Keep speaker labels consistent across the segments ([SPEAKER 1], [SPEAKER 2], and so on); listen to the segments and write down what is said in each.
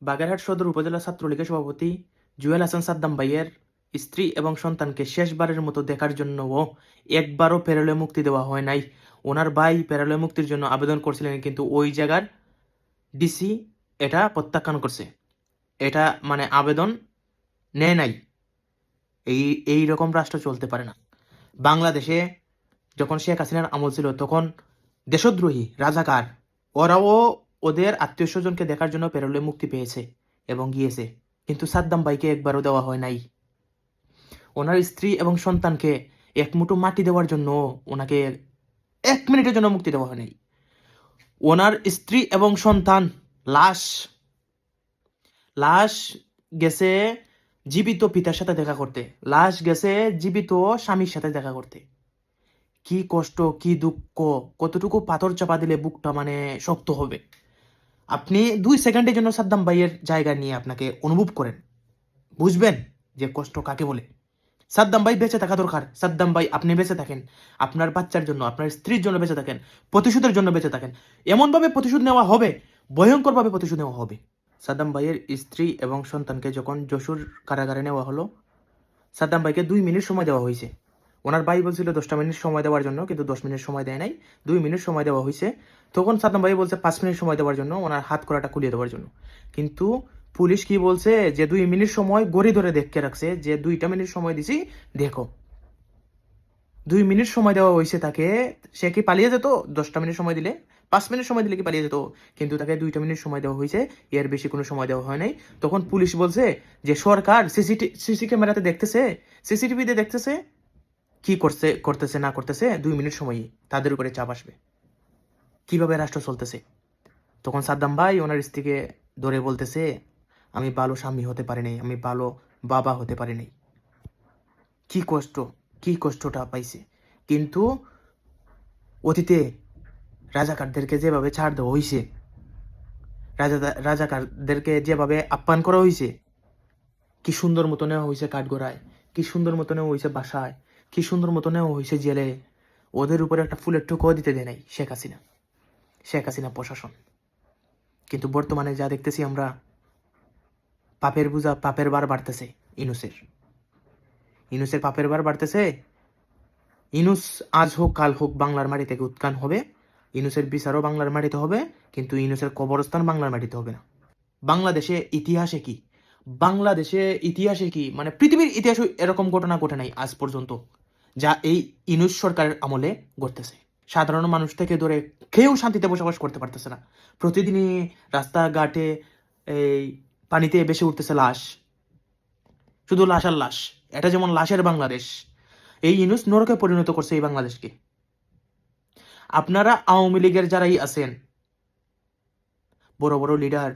[SPEAKER 1] বাগেরহাট সদর উপজেলা ছাত্রলীগের সভাপতি জুয়েল হাসান সাদ্দাম ভাইয়ের স্ত্রী এবং সন্তানকে শেষবারের মতো দেখার জন্যও একবারও প্যারোলে মুক্তি দেওয়া হয় নাই। ওনার ভাই প্যারোলে মুক্তির জন্য আবেদন করছিলেন, কিন্তু ওই জায়গার ডিসি এটা প্রত্যাখ্যান করছে। এটা মানে আবেদন নেয় নাই। এই রকম রাষ্ট্র চলতে পারে না। বাংলাদেশে যখন শেখ হাসিনার আমল ছিল তখন দেশদ্রোহী রাজাকার ওরাও ওদের আত্মীয় স্বজনকে দেখার জন্য প্যারোলে মুক্তি পেয়েছে এবং গিয়েছে, কিন্তু সাদ্দাম ভাইকে একবারও দেওয়া হয় নাই। ওনার স্ত্রী এবং সন্তানকে এক মুঠো মাটি দেওয়ার জন্য ওনাকে 1 মিনিটের জন্য মুক্তি দেওয়া হয় নাই। ওনার স্ত্রী এবং সন্তান লাশ গেছে জীবিত পিতার সাথে দেখা করতে, লাশ গেছে জীবিত স্বামীর সাথে দেখা করতে। কি কষ্ট, কি দুঃখ, কতটুকু পাথর চাপা দিলে বুকটা মানে শক্ত হবে। আপনি 2 সেকেন্ডের জন্য সাদ্দাম ভাইয়ের জায়গা নিয়ে আপনাকে অনুভব করেন, বুঝবেন যে কষ্ট কাকে বলে। সাদ্দাম ভাই বেঁচে থাকা দরকার। সাদ্দাম ভাই আপনি বেঁচে থাকেন, আপনার বাচ্চার জন্য, আপনার স্ত্রীর জন্য বেঁচে থাকেন, প্রতিশোধের জন্য বেঁচে থাকেন। এমনভাবে প্রতিশোধ নেওয়া হবে, ভয়ঙ্করভাবে প্রতিশোধ নেওয়া হবে। সাদ্দাম ভাইয়ের স্ত্রী এবং সন্তানকে যখন যশোর কারাগারে নেওয়া হলো, সাদ্দাম ভাইকে 2 মিনিট সময় দেওয়া হয়েছে। ওনার ভাই বলছিল 10টা মিনিট সময় দেওয়ার জন্য, কিন্তু 10 মিনিট সময় দেয় নাই, 2 মিনিট সময় দেওয়া হয়েছে। তখন সাদ্দাম ভাই বলছে 5 মিনিট সময় দেওয়ার জন্য, ওনার হাত করাটা খুলিয়ে দেওয়ার জন্য। কিন্তু পুলিশ কি বলছে যে 2 মিনিট সময় গড়ি ধরে দেখে রাখছে, যে 2টা মিনিট সময় দিছি দেখো। 2 মিনিট সময় দেওয়া হয়েছে তাকে। সে কি পালিয়ে যেত? 10টা মিনিট সময় দিলে, 5 মিনিট সময় দিলে কি পালিয়ে যেত? কিন্তু তাকে 2টা মিনিট সময় দেওয়া হয়েছে, এর বেশি কোনো সময় দেওয়া হয় নাই। তখন পুলিশ বলছে যে সরকার সিসি ক্যামেরাতে দেখতেছে, সিসিটিভিতে দেখতেছে কি করতেছে না করতেছে, 2 মিনিট সময়ই তাদের উপরে চাপ আসবে। কিভাবে রাষ্ট্র চলতেছে। তখন সাদ্দাম ভাই ওনার স্ত্রীকে ধরে বলতেছে, আমি ভালো স্বামী হতে পারি নাই, আমি ভালো বাবা হতে পারি নাই। কি কষ্টটা পাইছে। কিন্তু অতীতে রাজাকারদেরকে যেভাবে ছাড় দেওয়া হয়েছে, রাজাকারদেরকে যেভাবে আপ্যায়ন করা হয়েছে, কি সুন্দর মতো নেওয়া হয়েছে কাঠগড়ায়, কি সুন্দর মতো নেওয়া হয়েছে বাসায়, কি সুন্দর মতো নেওয়া হয়েছে জেলে। ওদের উপরে একটা ফুলের টোকাও দিতে দেয় নাই শেখ হাসিনা প্রশাসন। কিন্তু বর্তমানে যা দেখতেছি আমরা, পাপের বোঝা, পাপের বার বাড়তেছে। ইনুসের পাপের বার বাড়তেছে। ইনুস আজ হোক কাল হোক বাংলার মাটি থেকে উৎখান হবে। ইনুসের বিচারও বাংলার মাটিতে হবে, কিন্তু ইনুসের কবরস্থান বাংলার মাটিতে হবে না। বাংলাদেশে ইতিহাসে কি মানে পৃথিবীর ইতিহাসে এরকম ঘটনা ঘটে নাই আজ পর্যন্ত, যা এই ইনুস সরকারের আমলে ঘটতেছে। সাধারণ মানুষ থেকে ধরে কেউ শান্তিতে বসবাস করতে পারতেছে না। প্রতিদিনই রাস্তাঘাটে এই পানিতে ভেসে উঠতেছে লাশ, শুধু লাশ আর লাশ। এটা যেমন লাশের বাংলাদেশ। এই ইনুস নরকে পরিণত করছে এই বাংলাদেশকে। আপনারা আওয়ামী লীগের যারাই আছেন, বড় বড় লিডার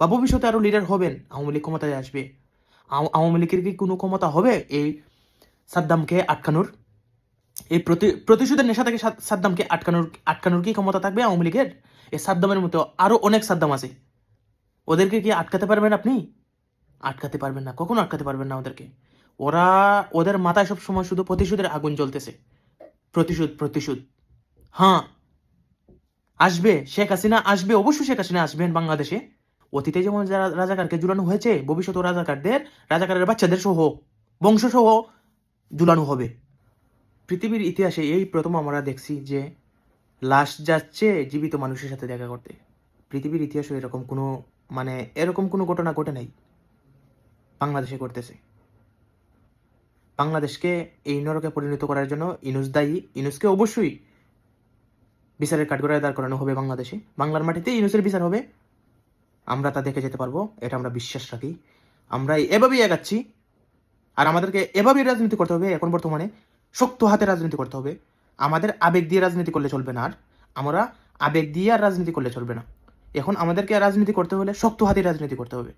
[SPEAKER 1] বা ভবিষ্যতে আরো লিডার হবেন, আওয়ামী লীগ ক্ষমতায় আসবে, আওয়ামী লীগের কি কোনো ক্ষমতা হবে এই সাদ্দামকে আটকানোর? এই প্রতিশোধের নেশা থেকে সাদ্দামকে আটকানোর কি ক্ষমতা থাকবে আওয়ামী লীগের? এই সাদ্দামের মতো আরো অনেক সাদ্দাম আছে, ওদেরকে কি আটকাতে পারবেন আপনি? আটকাতে পারবেন না, কখনো আটকাতে পারবেন না ওদেরকে। ওদের মাথায় সব সময় শুধু প্রতিশোধের আগুন জ্বলতেছে। প্রতিশোধ। হ্যাঁ, আসবে শেখ হাসিনা, আসবে অবশ্যই শেখ হাসিনা আসবেন বাংলাদেশে। অতীতে যেমন যারা রাজাকারকে ঝুলানো হয়েছে, ভবিষ্যৎ রাজাকারের বাচ্চাদের সহ, বংশ সহ ঝুলানো হবে। পৃথিবীর ইতিহাসে এই প্রথম আমরা দেখছি যে লাশ যাচ্ছে জীবিত মানুষের সাথে দেখা করতে। পৃথিবীর ইতিহাসে এরকম কোনো ঘটনা ঘটে নাই, বাংলাদেশে ঘটতেছে। বাংলাদেশকে এই নরকে পরিণত করার জন্য ইনুস দায়ী। ইনুসকে অবশ্যই বিচারের কাঠগড়ায় দাঁড় করানো হবে বাংলাদেশে। বাংলার মাটিতে ইনুসের বিচার হবে, আমরা তা দেখে যেতে পারবো, এটা আমরা বিশ্বাস রাখি। আমরা এভাবেই এগাচ্ছি, আর আমাদেরকে এভাবেই রাজনীতি করতে হবে। এখন বর্তমানে শক্ত হাতে রাজনীতি করতে হবে। আমাদের আবেগ দিয়ে রাজনীতি করলে চলবে না, আর আমরা আবেগ দিয়ে আর রাজনীতি করলে চলবে না। এখন আমাদেরকে রাজনীতি করতে হলে শক্ত হাতে রাজনীতি করতে হবে।